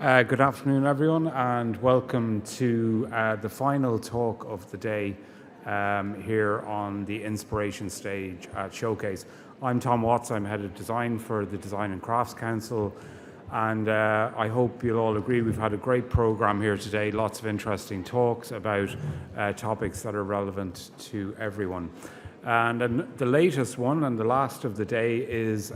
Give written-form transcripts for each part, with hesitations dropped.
Good afternoon, everyone, and welcome to the final talk of the day here on the Inspiration stage at Showcase. I'm Tom Watts. I'm Head of Design for the Design and Crafts Council, and I hope you'll all agree we've had a great program here today, lots of interesting talks about topics that are relevant to everyone. And then the latest one and the last of the day is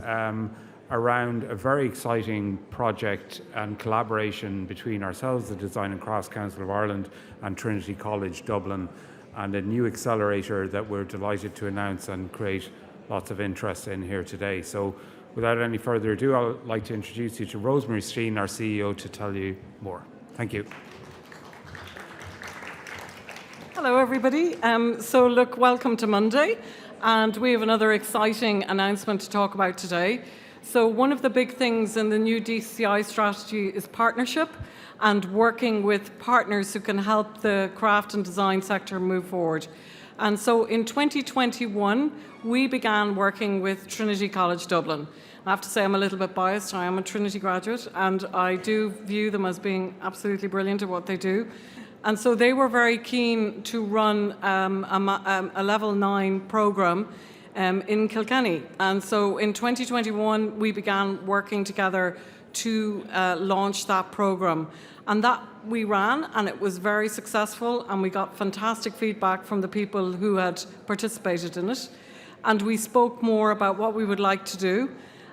around a very exciting project and collaboration between ourselves, the Design and Crafts Council of Ireland, and Trinity College Dublin, and a new accelerator that we're delighted to announce and create lots of interest in here today. So without any further ado, I'd like to introduce you to Rosemary Steen, our CEO, to tell you more. Thank you. Hello, everybody. So look, welcome to Monday, and we have another exciting announcement to talk about today. So one of the big things in the new DCI strategy is partnership and working with partners who can help the craft and design sector move forward. And so in 2021, we began working with Trinity College Dublin. I have to say I'm a little bit biased. I am a Trinity graduate, and I do view them as being absolutely brilliant at what they do. And so they were very keen to run a level 9 programme in Kilkenny. And so in 2021, we began working together to launch that programme. And that we ran, and it was very successful, and we got fantastic feedback from the people who had participated in it. And we spoke more about what we would like to do.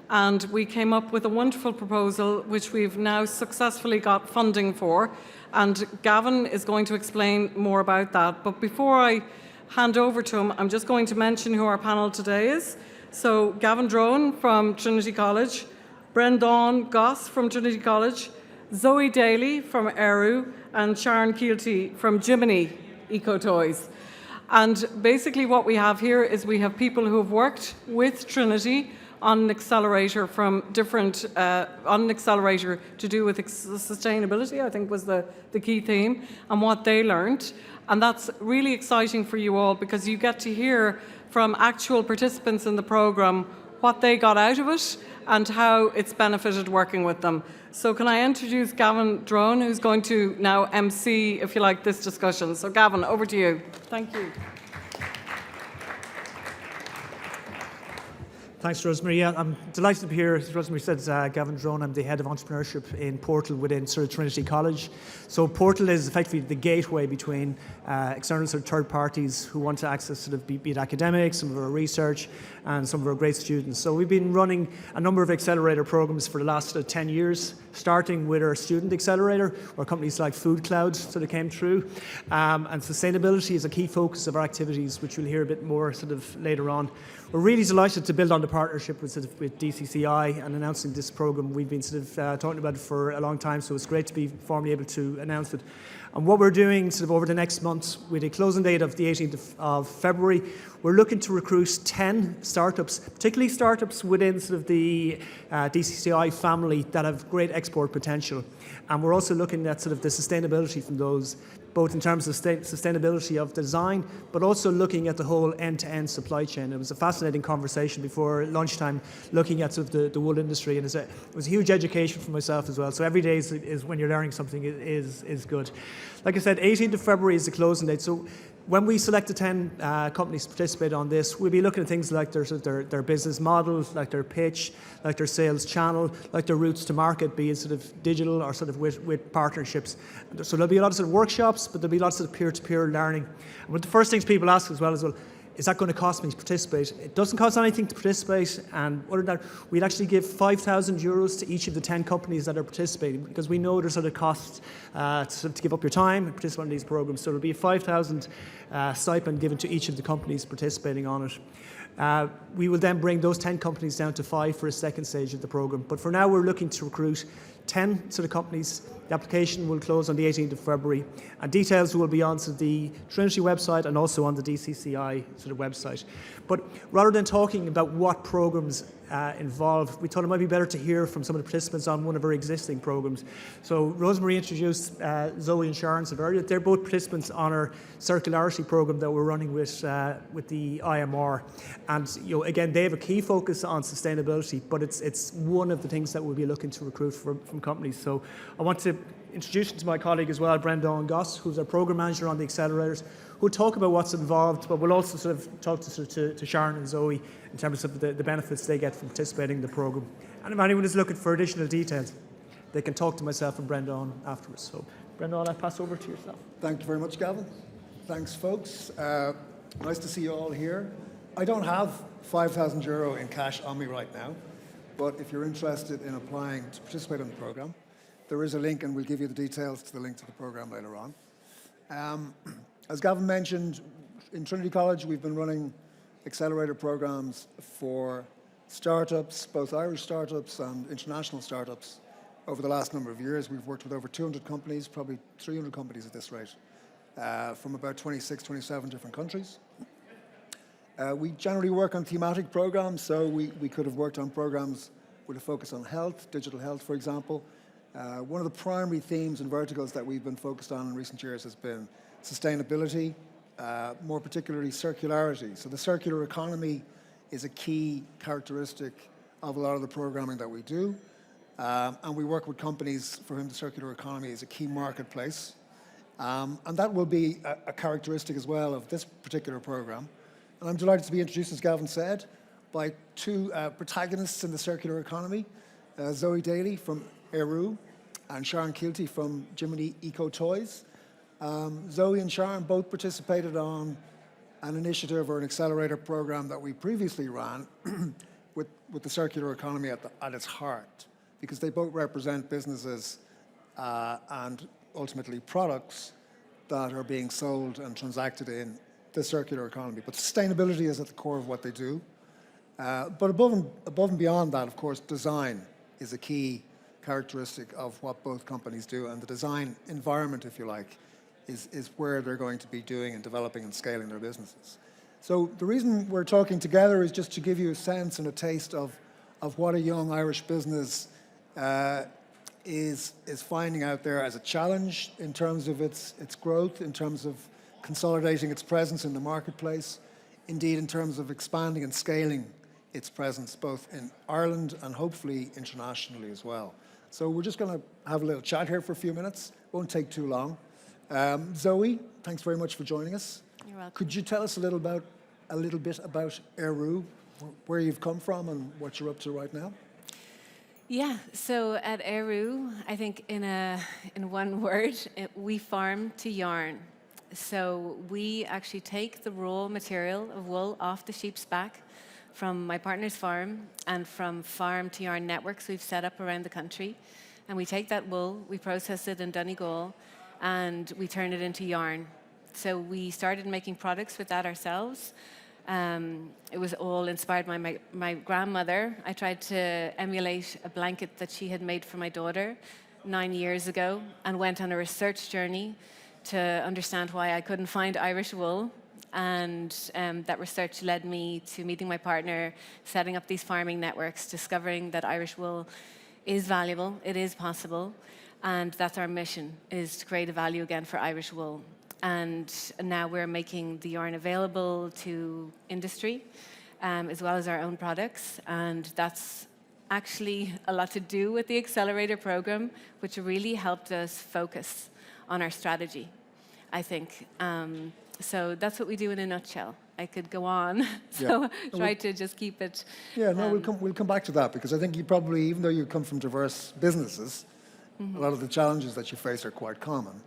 And we came up with a wonderful proposal, which we've now successfully got funding for. And Gavin is going to explain more about that. But before I hand over to him, I'm just going to mention who our panel today is. So Gavin Drone from Trinity College, Brendan Goss from Trinity College, Zoe Daly from Eru, and Sharon Keelty from Jiminy Eco Toys. And basically what we have here is we have people who have worked with Trinity on an accelerator from different, on an accelerator to do with sustainability, I think was the key theme, and what they learned. And that's really exciting for you all because you get to hear from actual participants in the programme what they got out of it and how it's benefited working with them. So can I introduce Gavin Drone, who's going to now MC, if you like, this discussion. So Gavin, over to you. Thank you. Thanks, Rosemary. Yeah, I'm delighted to be here. As Rosemary said, Gavin Drone. I'm the Head of Entrepreneurship in Portal within Trinity College. So Portal is effectively the gateway between external third parties who want to access be it academics, some of our research, and some of our great students. So we've been running a number of accelerator programs for the last 10 years, starting with our student accelerator, where companies like Food Cloud came through. And sustainability is a key focus of our activities, which we'll hear a bit more later on. We're really delighted to build on the partnership with DCCI and announcing this program. We've been talking about it for a long time, so it's great to be formally able to announce it. And what we're doing over the next month, with a closing date of the 18th of February, we're looking to recruit 10 startups, particularly startups within the DCCI family that have great export potential. And we're also looking at the sustainability from those, both in terms of sustainability of design, but also looking at the whole end-to-end supply chain. It was a fascinating conversation before lunchtime, looking at the wool industry, and it was a huge education for myself as well. So every day is when you're learning something is good. Like I said, 18th of February is the closing date. So when we select the 10 companies to participate on this, we'll be looking at things like their business model, like their pitch, like their sales channel, like their routes to market, be it digital or with partnerships. So there'll be a lot of workshops, but there'll be lots of peer-to-peer learning. And one of the first things people ask as well, is that going to cost me to participate? It doesn't cost anything to participate, and other than that, we'd actually give €5,000 to each of the 10 companies that are participating, because we know there's costs to give up your time and participate in these programs. So there'll be a 5,000 stipend given to each of the companies participating on it. We will then bring those 10 companies down to 5 for a second stage of the program. But for now, we're looking to recruit 10 companies. The application will close on the 18th of February, and details will be on the Trinity website and also on the DCCI website. But rather than talking about what programs involved, we thought it might be better to hear from some of the participants on one of our existing programs. So Rosemary introduced Zoe and Sharon earlier. They're both participants on our circularity program that we're running with the IMR. And again, they have a key focus on sustainability, but it's one of the things that we'll be looking to recruit from from companies. So I want to introduce you to my colleague as well, Brendan Goss, who's our program manager on the accelerators, who'll talk about what's involved, but we'll also sort of talk to Sharon and Zoe in terms of the benefits they get from participating in the program. And if anyone is looking for additional details, they can talk to myself and Brendan afterwards. So Brendan, I'll pass over to yourself. Thank you very much, Gavin. Thanks, folks. Nice to see you all here. I don't have €5,000 in cash on me right now, but if you're interested in applying to participate in the program, there is a link, and we'll give you the details to the link to the program later on. As Gavin mentioned, in Trinity College, we've been running accelerator programs for startups, both Irish startups and international startups, over the last number of years. We've worked with over 200 companies, probably 300 companies at this rate, from about 26, 27 different countries. We generally work on thematic programs, so we could have worked on programs with a focus on health, digital health, for example. One of the primary themes and verticals that we've been focused on in recent years has been sustainability, more particularly circularity. So the circular economy is a key characteristic of a lot of the programming that we do. And we work with companies for whom the circular economy is a key marketplace. And that will be a characteristic as well of this particular program. And I'm delighted to be introduced, as Gavin said, by two protagonists in the circular economy, Zoe Daly from Eru and Sharon Keelty from Jiminy Eco Toys. Zoe and Sharon both participated on an initiative or an accelerator program that we previously ran with the circular economy at its heart, because they both represent businesses and ultimately products that are being sold and transacted in the circular economy. But sustainability is at the core of what they do. But above and beyond that, of course, design is a key characteristic of what both companies do, and the design environment, if you like, is where they're going to be doing and developing and scaling their businesses. So the reason we're talking together is just to give you a sense and a taste of what a young Irish business is finding out there as a challenge in terms of its growth, in terms of consolidating its presence in the marketplace, indeed in terms of expanding and scaling its presence both in Ireland and hopefully internationally as well. So we're just going to have a little chat here for a few minutes. Won't take too long. Zoe, thanks very much for joining us. You're welcome. Could you tell us a little bit about Eru, where you've come from and what you're up to right now? Yeah, so at Eru, I think in one word, we farm to yarn. So we actually take the raw material of wool off the sheep's back from my partner's farm and from farm to yarn networks we've set up around the country. And we take that wool, we process it in Donegal, and we turn it into yarn. So we started making products with that ourselves. It was all inspired by my grandmother. I tried to emulate a blanket that she had made for my daughter 9 years ago and went on a research journey to understand why I couldn't find Irish wool. And that research led me to meeting my partner, setting up these farming networks, discovering that Irish wool is valuable, it is possible, and that's our mission, is to create a value again for Irish wool. And now we're making the yarn available to industry, as well as our own products, and that's actually a lot to do with the Accelerator program, which really helped us focus on our strategy, I think. So that's what we do in a nutshell. I could go on, so try to just keep it. Yeah, no, we'll come back to that, because I think you probably, even though you come from diverse businesses, a lot of the challenges that you face are quite common.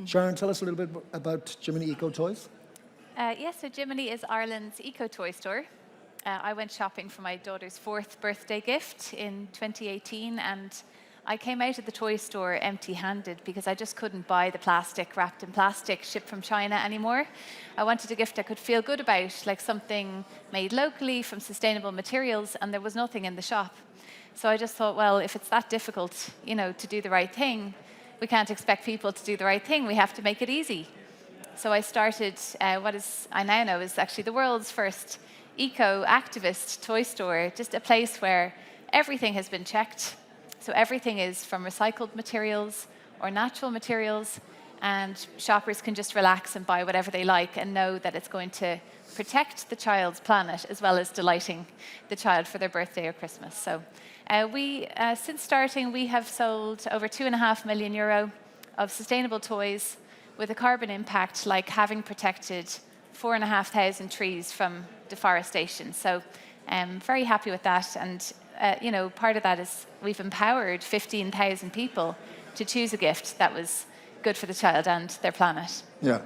Sharon, tell us a little bit about Jiminy Eco Toys. Yes, so Jiminy is Ireland's eco toy store. I went shopping for my daughter's 4th birthday gift in 2018, and I came out of the toy store empty-handed because I just couldn't buy the plastic wrapped in plastic shipped from China anymore. I wanted a gift I could feel good about, like something made locally from sustainable materials, and there was nothing in the shop. So I just thought, well, if it's that difficult, to do the right thing, we can't expect people to do the right thing. We have to make it easy. So I started I now know is actually the world's first eco-activist toy store, just a place where everything has been checked. So everything is from recycled materials or natural materials, and shoppers can just relax and buy whatever they like and know that it's going to protect the child's planet as well as delighting the child for their birthday or Christmas. So since starting, we have sold over €2.5 million of sustainable toys with a carbon impact like having protected 4,500 trees from deforestation. So I'm very happy with that. And part of that is we've empowered 15,000 people to choose a gift that was good for the child and their planet. Yeah.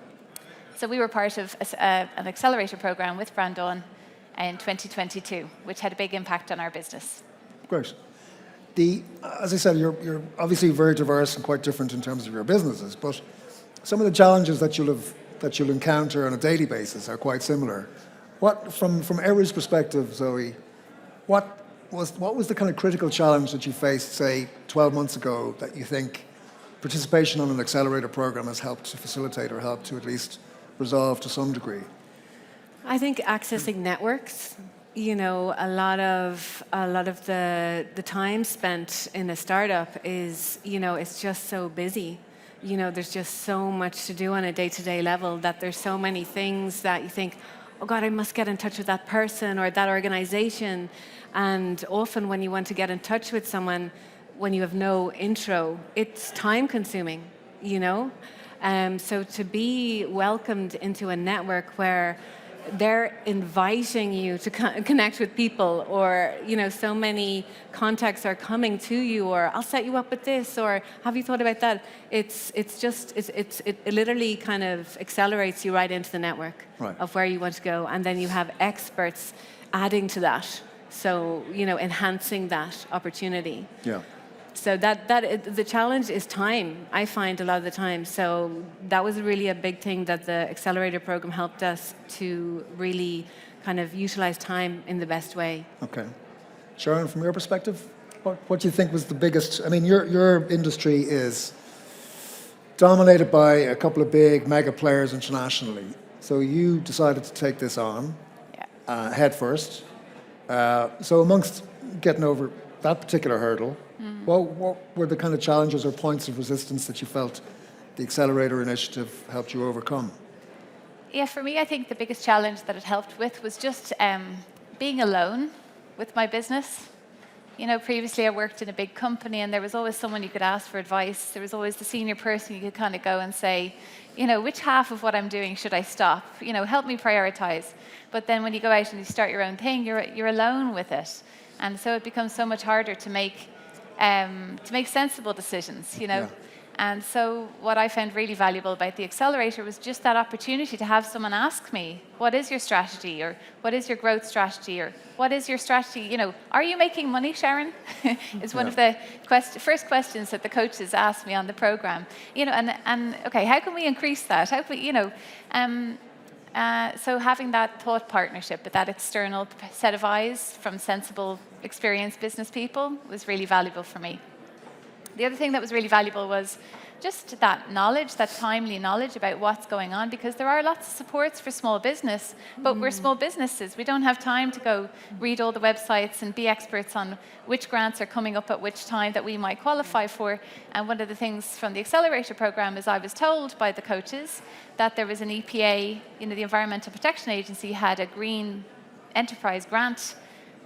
So we were part of an Accelerator program with Brandon in 2022, which had a big impact on our business. Great. As I said, you're obviously very diverse and quite different in terms of your businesses, but some of the challenges that you'll encounter on a daily basis are quite similar. From Eru's perspective, Zoe, what was the kind of critical challenge that you faced, say, 12 months ago that you think participation on an Accelerator program has helped to facilitate or helped to at least resolve to some degree? I think accessing networks. A lot of the time spent in a startup is, it's just so busy. There's just so much to do on a day-to-day level that there's so many things that you think, oh God, I must get in touch with that person or that organization. And often when you want to get in touch with someone, when you have no intro, it's time consuming, So to be welcomed into a network where they're inviting you to connect with people, or so many contacts are coming to you, or I'll set you up with this, or have you thought about that? It literally kind of accelerates you right into the network of where you want to go, and then you have experts adding to that, so enhancing that opportunity. Yeah. So the challenge is time, I find a lot of the time. So that was really a big thing that the Accelerator program helped us to really kind of utilize time in the best way. Okay. Sharon, from your perspective, what do you think was the biggest? I mean, your industry is dominated by a couple of big mega players internationally. So you decided to take this on head first. So amongst getting over that particular hurdle, what were the kind of challenges or points of resistance that you felt the Accelerator initiative helped you overcome? Yeah, for me, I think the biggest challenge that it helped with was just being alone with my business. Previously I worked in a big company and there was always someone you could ask for advice. There was always the senior person you could kind of go and say, which half of what I'm doing should I stop? Help me prioritize. But then when you go out and you start your own thing, you're alone with it. And so it becomes so much harder to make sensible decisions, Yeah. And so what I found really valuable about the Accelerator was just that opportunity to have someone ask me, what is your strategy? Or what is your growth strategy? Or what is your strategy? Are you making money, Sharon? Is one of the first questions that the coaches asked me on the program. And okay, how can we increase that? How can we, so having that thought partnership with that external set of eyes from sensible, experienced business people was really valuable for me. The other thing that was really valuable was just that knowledge, that timely knowledge about what's going on, because there are lots of supports for small business, but we're small businesses. We don't have time to go read all the websites and be experts on which grants are coming up at which time that we might qualify for. And one of the things from the Accelerator program is I was told by the coaches that there was an EPA, the Environmental Protection Agency had a green enterprise grant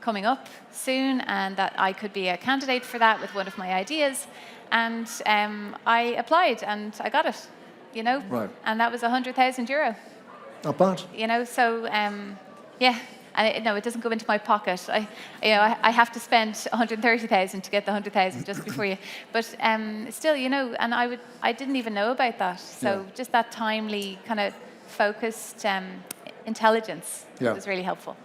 coming up soon, and that I could be a candidate for that with one of my ideas. And I applied and I got it, Right. And that was €100,000. Not bad. So yeah. And it doesn't go into my pocket. I have to spend 130,000 to get the 100,000 just before you. But still, and I didn't even know about that. So just that timely kind of focused intelligence was really helpful.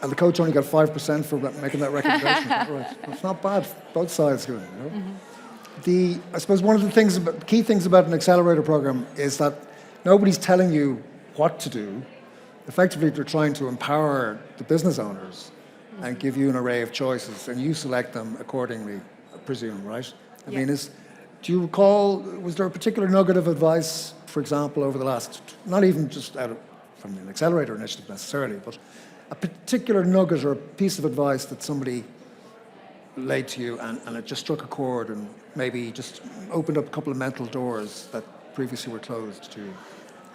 And the coach only got 5% for making that recommendation. Right. It's not bad. Both sides doing it. I suppose one of the key things about an Accelerator program is that nobody's telling you what to do. Effectively, they're trying to empower the business owners and give you an array of choices, and you select them accordingly, I presume, right? I mean, do you recall, was there a particular nugget of advice, for example, over the last, not even just from the Accelerator initiative necessarily, but a particular nugget or a piece of advice that somebody laid to you and it just struck a chord and maybe just opened up a couple of mental doors that previously were closed to you?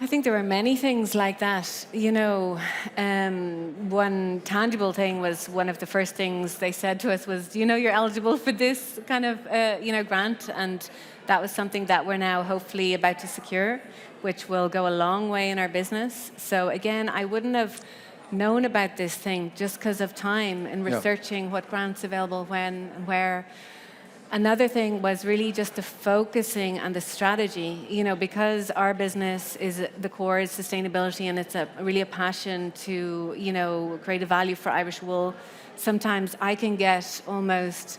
I think there were many things like that. You know, one tangible thing was one of the first things they said to us was, you know, you're eligible for this kind of, grant. And that was something that we're now hopefully about to secure, which will go a long way in our business. So again, I wouldn't have known about this thing just because of time in researching what grants available when and where. Another thing was really just the focusing on the strategy, you know, because our business is the core is sustainability, and it's really a passion to, you know, create a value for Irish wool. Sometimes I can get almost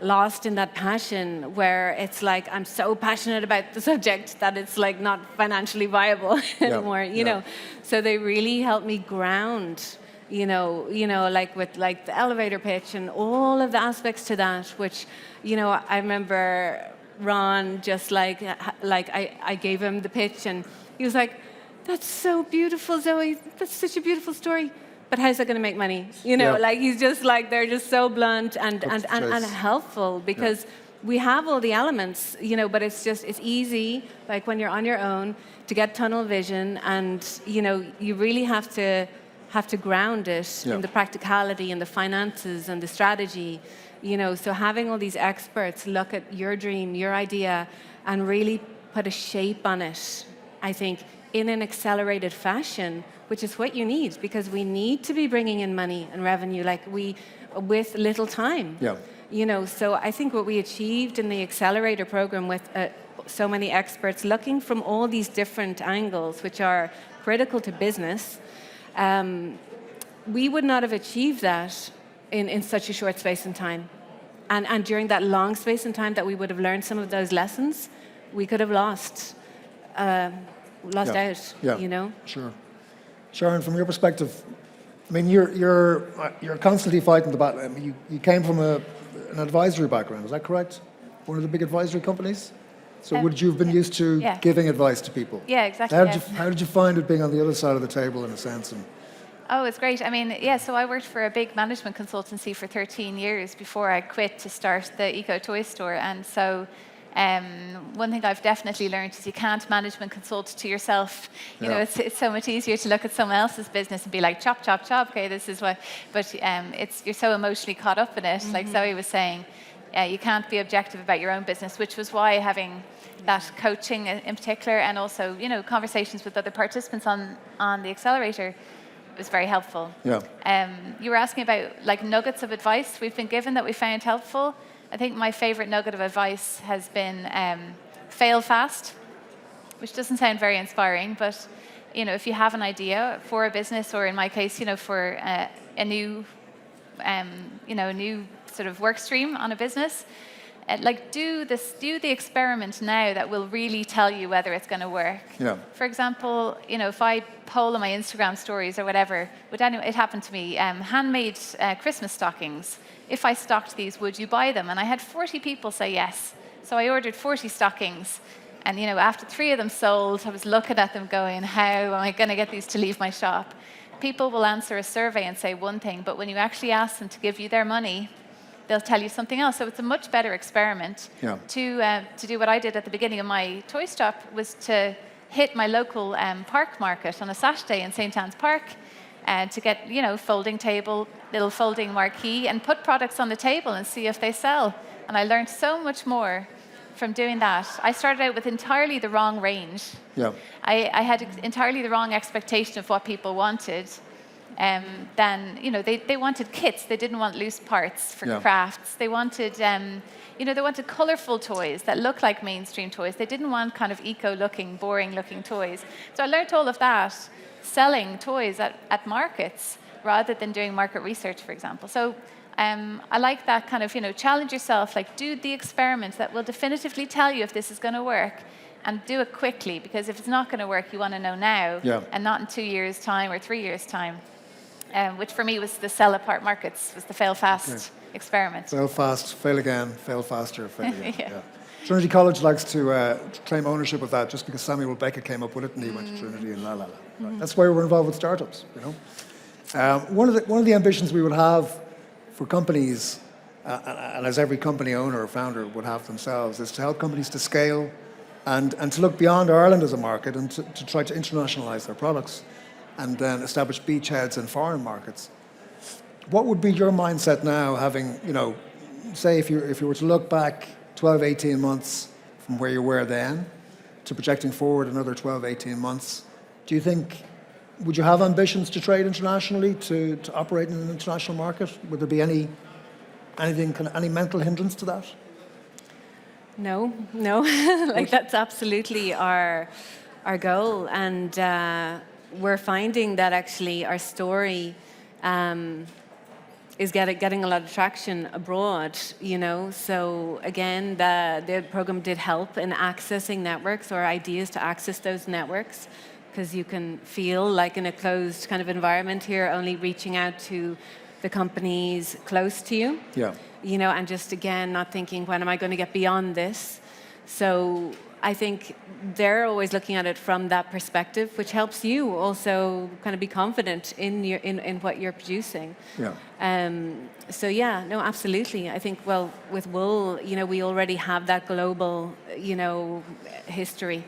lost in that passion where it's like I'm so passionate about the subject that it's like not financially viable anymore, you know. So they really help me ground, you know, like with like the elevator pitch and all of the aspects to that, which, you know, I remember Ron just like I gave him the pitch and he was like, "That's so beautiful, Zoe. That's such a beautiful story. But how's that going to make money?" You know, like he's just like, they're just so blunt and helpful because we have all the elements, you know, but it's easy, like when you're on your own, to get tunnel vision, and, you know, you really have to ground it in the practicality and the finances and the strategy, you know. So having all these experts look at your dream, your idea, and really put a shape on it, I think, in an accelerated fashion, which is what you need, because we need to be bringing in money and revenue with little time. You know, so I think what we achieved in the Accelerator program with so many experts looking from all these different angles, which are critical to business, we would not have achieved that in such a short space in time. And during that long space in time that we would have learned some of those lessons, we could have lost out, you know? Sure. Sharon, from your perspective, I mean, you're constantly fighting the battle. I mean, you came from an advisory background, is that correct? One of the big advisory companies? So would you have been used to giving advice to people? Yeah, exactly. How did you find it being on the other side of the table, in a sense? Oh, it's great. I mean, so I worked for a big management consultancy for 13 years before I quit to start the Eco Toy Store. And so one thing I've definitely learned is you can't management consult to yourself. You know, it's so much easier to look at someone else's business and be like, chop, chop, chop, okay, this is what, but you're so emotionally caught up in it. Like Zoe was saying, you can't be objective about your own business, which was why having that coaching in particular, and also, you know, conversations with other participants on the Accelerator was very helpful. You were asking about like nuggets of advice we've been given that we found helpful. I think my favorite nugget of advice has been fail fast, which doesn't sound very inspiring, but, you know, if you have an idea for a business, or in my case, you know, for a new sort of work stream on a business, like do the experiment now that will really tell you whether it's going to work. For example, you know, if I poll on my Instagram stories or whatever, it happened to me, handmade Christmas stockings. If I stocked these, would you buy them? And I had 40 people say yes. So I ordered 40 stockings. And, you know, after 3 of them sold, I was looking at them going, how am I going to get these to leave my shop? People will answer a survey and say one thing, but when you actually ask them to give you their money, they'll tell you something else. So it's a much better experiment to do what I did at the beginning of my toy shop, was to hit my local park market on a Saturday in St. Anne's Park, and to get, you know, folding table, little folding marquee, and put products on the table and see if they sell. And I learned so much more from doing that. I started out with entirely the wrong range. I had entirely the wrong expectation of what people wanted. Then, you know, they wanted kits. They didn't want loose parts for crafts. They wanted, they wanted colorful toys that look like mainstream toys. They didn't want kind of eco-looking, boring-looking toys. So I learned all of that selling toys at markets rather than doing market research, for example. So I like that kind of, you know, challenge yourself, like do the experiments that will definitively tell you if this is going to work, and do it quickly, because if it's not going to work, you want to know now and not in 2 years' time or 3 years' time. Which for me was the sell apart markets, was the fail fast experiment. Fail fast, fail again, fail faster, fail again. Trinity College likes to claim ownership of that, just because Samuel Beckett came up with it and he went to Trinity and la. Right. That's why we're involved with startups, you know. One of the ambitions we would have for companies, and as every company owner or founder would have themselves, is to help companies to scale and to look beyond Ireland as a market and to try to internationalize their products and then establish beachheads in foreign markets. What would be your mindset now, having, say if you were to look back 12, 18 months from where you were then to projecting forward another 12, 18 months, do you think, would you have ambitions to trade internationally, to operate in an international market? Would there be any mental hindrance to that? No, like that's absolutely our goal, and we're finding that actually our story is getting a lot of traction abroad. So again, the program did help in accessing networks or ideas to access those networks, because you can feel like in a closed kind of environment here, only reaching out to the companies close to you. Yeah. And just again, not thinking, when am I going to get beyond this? So I think they're always looking at it from that perspective, which helps you also kind of be confident in what you're producing. Yeah. So yeah, no, absolutely. I think, well, with wool, we already have that global, history,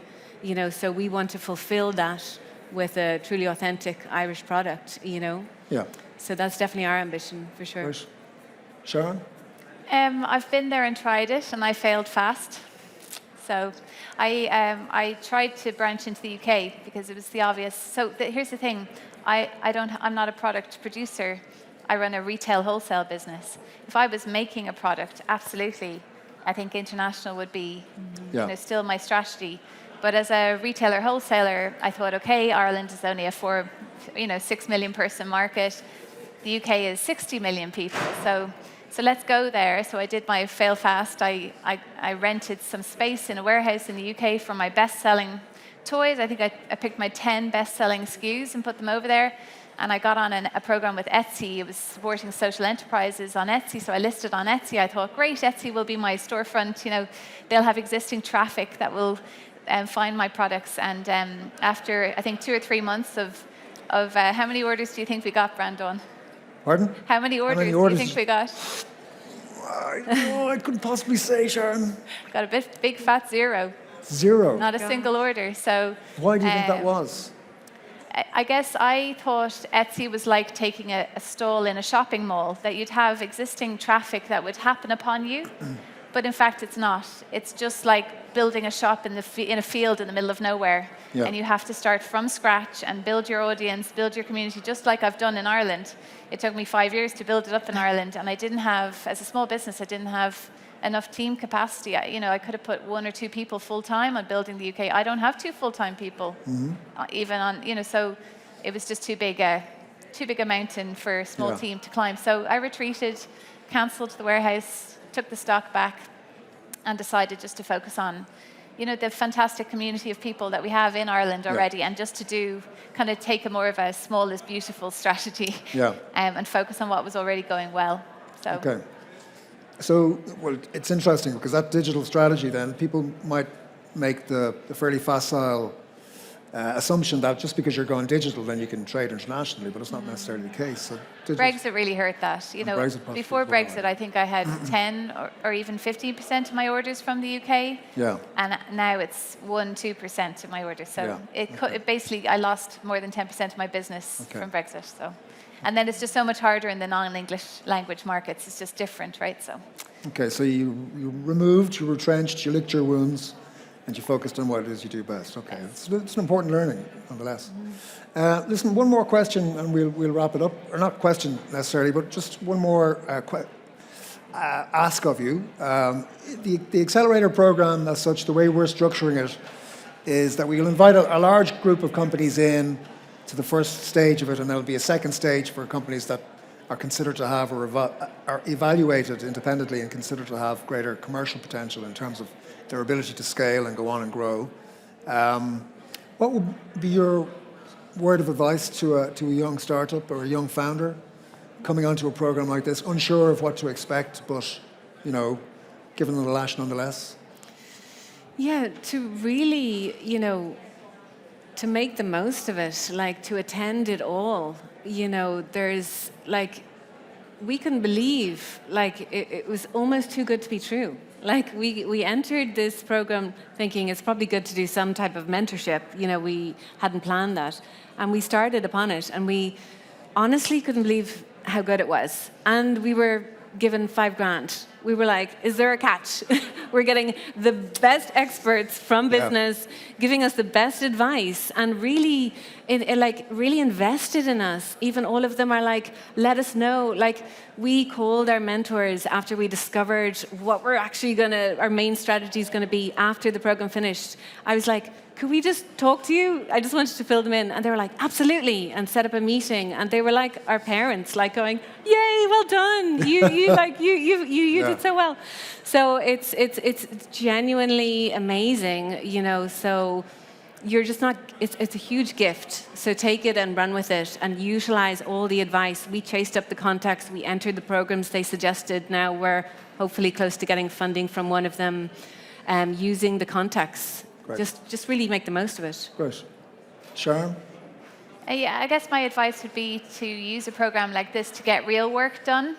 so we want to fulfill that with a truly authentic Irish product, Yeah. So that's definitely our ambition, for sure. Right. Sharon? I've been there and tried it, and I failed fast. So I tried to branch into the UK because it was the obvious. So here's the thing: I'm not a product producer. I run a retail wholesale business. If I was making a product, absolutely, I think international would be, still my strategy. But as a retailer wholesaler, I thought, okay, Ireland is only a 6 million person market. The UK is 60 million people. So let's go there. So I did my fail fast. I rented some space in a warehouse in the UK for my best-selling toys. I think I picked my 10 best-selling SKUs and put them over there. And I got on a program with Etsy. It was supporting social enterprises on Etsy. So I listed on Etsy. I thought, great, Etsy will be my storefront. They'll have existing traffic that will find my products. And after, I think, 2 or 3 months of how many orders do you think we got, Brandon? Pardon? How many orders do you think we got? I couldn't possibly say, Sharon. Got a big fat zero. Zero. Not a single order. So why do you think that was? I guess I thought Etsy was like taking a stall in a shopping mall, that you'd have existing traffic that would happen upon you. But in fact, it's not. It's just like building a shop in a field in the middle of nowhere. Yeah. And you have to start from scratch and build your audience, build your community, just like I've done in Ireland. It took me 5 years to build it up in Ireland, and I didn't have, as a small business, I didn't have enough team capacity. I could have put 1 or 2 people full-time on building the UK. I don't have 2 full-time people, even on, so it was just too big a mountain for a small team to climb. So I retreated, cancelled the warehouse, took the stock back, and decided just to focus on, the fantastic community of people that we have in Ireland already, and just to take a more of a small is beautiful strategy, and focus on what was already going well. So. Okay. So, well, it's interesting because that digital strategy, then people might make the fairly facile assumption that just because you're going digital, then you can trade internationally, but it's not necessarily the case. So Brexit really hurt that. Before Brexit, I think I had 10 or even 15% of my orders from the UK. Yeah. And now it's 1-2% of my orders. So it basically, I lost more than 10% of my business from Brexit. So, and then it's just so much harder in the non-English language markets. It's just different, right? So. Okay, so you removed, you retrenched, you licked your wounds, and you focused on what it is you do best. Okay, it's an important learning, nonetheless. Listen, one more question, and we'll wrap it up. Or not question necessarily, but just one more ask of you. The Accelerator program, as such, the way we're structuring it, is that we'll invite a large group of companies in to the first stage of it, and there'll be a second stage for companies that are considered to have or are evaluated independently and considered to have greater commercial potential in terms of their ability to scale and go on and grow. What would be your word of advice to a young startup or a young founder coming onto a program like this, unsure of what to expect, but giving them a lash nonetheless? Yeah, to really, to make the most of it, to attend it all. There's we couldn't believe, like, it was almost too good to be true. Like, we entered this program thinking it's probably good to do some type of mentorship. You know, we hadn't planned that. And we started upon it, and we honestly couldn't believe how good it was. And we were given $5,000. We were like, is there a catch? We're getting the best experts from business, giving us the best advice, and really, really invested in us. Even all of them are like, let us know. Like, we called our mentors after we discovered what we're actually our main strategy is gonna be after the program finished. I was like, could we just talk to you? I just wanted to fill them in. And they were like, absolutely, and set up a meeting. And they were like our parents, like going, yay, well done. You did so well. So it's genuinely amazing, you know, so you're just not, it's a huge gift. So take it and run with it and utilize all the advice. We chased up the contacts, we entered the programs they suggested. Now we're hopefully close to getting funding from one of them, using the contacts. Great. Just really make the most of it. Great. Sharon? Yeah, I guess my advice would be to use a program like this to get real work done.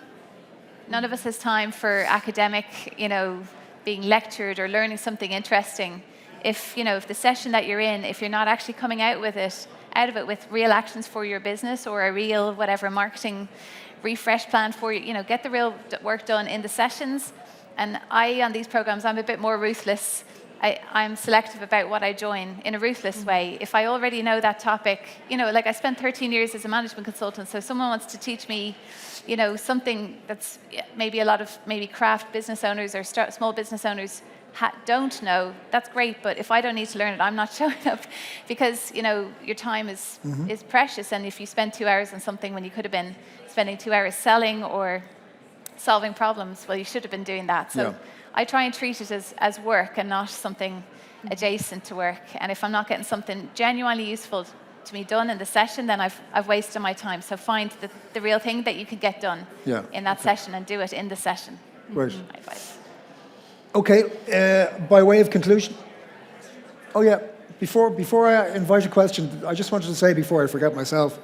None of us has time for academic, you know, being lectured or learning something interesting. If the session that you're in, if you're not actually coming out of it with real actions for your business or a real whatever marketing refresh plan for you, get the real work done in the sessions. And on these programs, I'm a bit more ruthless. I'm selective about what I join in a ruthless way. If I already know that topic, like I spent 13 years as a management consultant, so someone wants to teach me, something that's maybe a lot of craft business owners or small business owners don't know, that's great, but if I don't need to learn it, I'm not showing up because, your time is precious, and if you spend 2 hours on something when you could have been spending 2 hours selling or solving problems, well, you should have been doing that. So I try and treat it as work and not something adjacent to work. And if I'm not getting something genuinely useful to me done in the session, then I've wasted my time. So find the real thing that you can get done in that session and do it in the session. Right. My advice. Okay, by way of conclusion. Oh yeah, before I invite a question, I just wanted to say before I forget myself,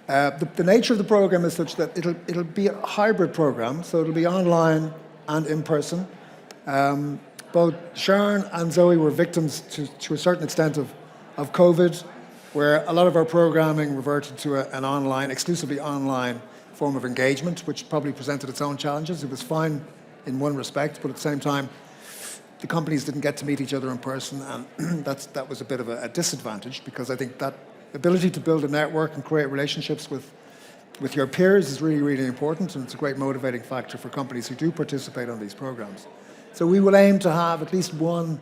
the nature of the program is such that it'll be a hybrid program, so it'll be online and in person. Both Sharon and Zoe were victims to a certain extent of COVID, where a lot of our programming reverted to an exclusively online form of engagement, which probably presented its own challenges. It was fine in one respect, but at the same time, the companies didn't get to meet each other in person, and that was a bit of a disadvantage, because I think that ability to build a network and create relationships with your peers is really, really important, and it's a great motivating factor for companies who do participate on these programs. So we will aim to have at least one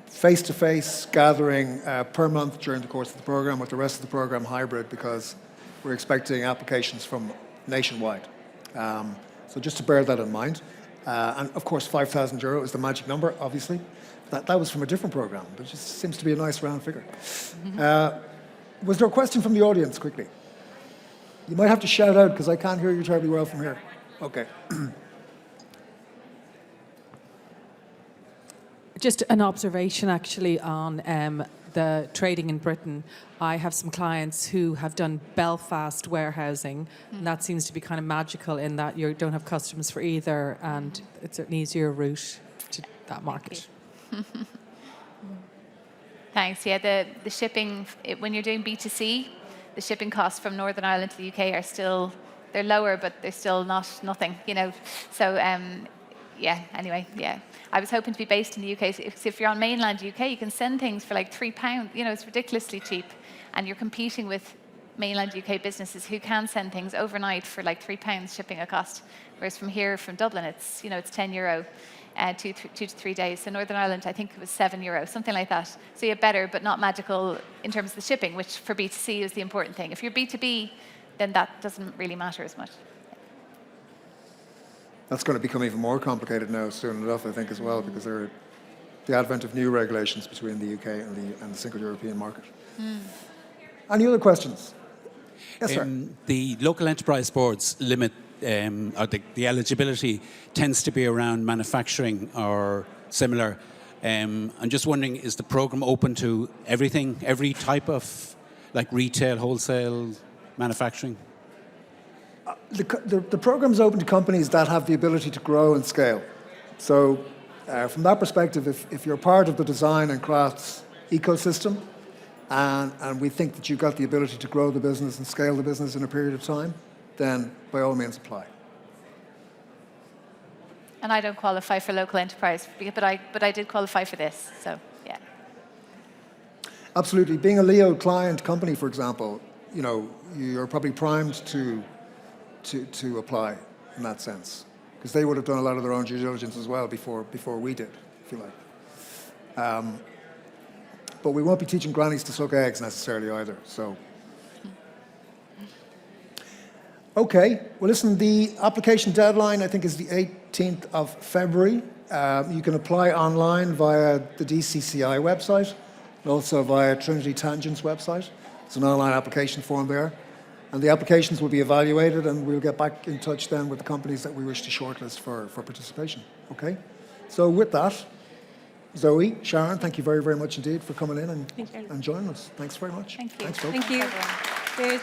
face-to-face gathering per month during the course of the program, with the rest of the program hybrid, because we're expecting applications from nationwide. So just to bear that in mind. And of course, €5,000 is the magic number, obviously. That was from a different program, but it just seems to be a nice round figure. Was there a question from the audience, quickly? You might have to shout out, because I can't hear you terribly well from here. Okay. Just an observation, actually, on the trading in Britain. I have some clients who have done Belfast warehousing, and that seems to be kind of magical in that you don't have customs for either, and it's an easier route to that market. Thanks. Yeah, the shipping, when you're doing B2C, the shipping costs from Northern Ireland to the UK are still, they're lower, but they're still nothing, So, anyway, I was hoping to be based in the UK. So if you're on mainland UK, you can send things for like £3. It's ridiculously cheap. And you're competing with mainland UK businesses who can send things overnight for like £3 shipping a cost. Whereas from here, from Dublin, it's €10, 2 to 3 days. So Northern Ireland, I think it was €7, something like that. So you're better, but not magical in terms of the shipping, which for B2C is the important thing. If you're B2B, then that doesn't really matter as much. That's going to become even more complicated now soon enough, I think, as well, because there are the advent of new regulations between the UK and the single European market. Any other questions? Yes, sir. The local enterprise boards limit, or the eligibility tends to be around manufacturing or similar. I'm just wondering, is the program open to everything, every type of like retail, wholesale, manufacturing? The program's open to companies that have the ability to grow and scale. So from that perspective, if you're part of the design and crafts ecosystem, and we think that you've got the ability to grow the business and scale the business in a period of time, then by all means apply. And I don't qualify for local enterprise, but I did qualify for this. So yeah. Absolutely. Being a Leo client company, for example, you're probably primed to apply in that sense, because they would have done a lot of their own due diligence as well before we did, if you like. But we won't be teaching grannies to suck eggs necessarily either. So, okay. Well, listen. The application deadline, I think, is the 18th of February. You can apply online via the DCCI website, and also via Trinity Tangent's website. It's an online application form there. And the applications will be evaluated, and we'll get back in touch then with the companies that we wish to shortlist for participation. Okay? So with that, Zoe, Sharon, thank you very, very much indeed for coming in and joining us. Thanks very much. Thank you. Thanks, folks. Thank you. Cheers.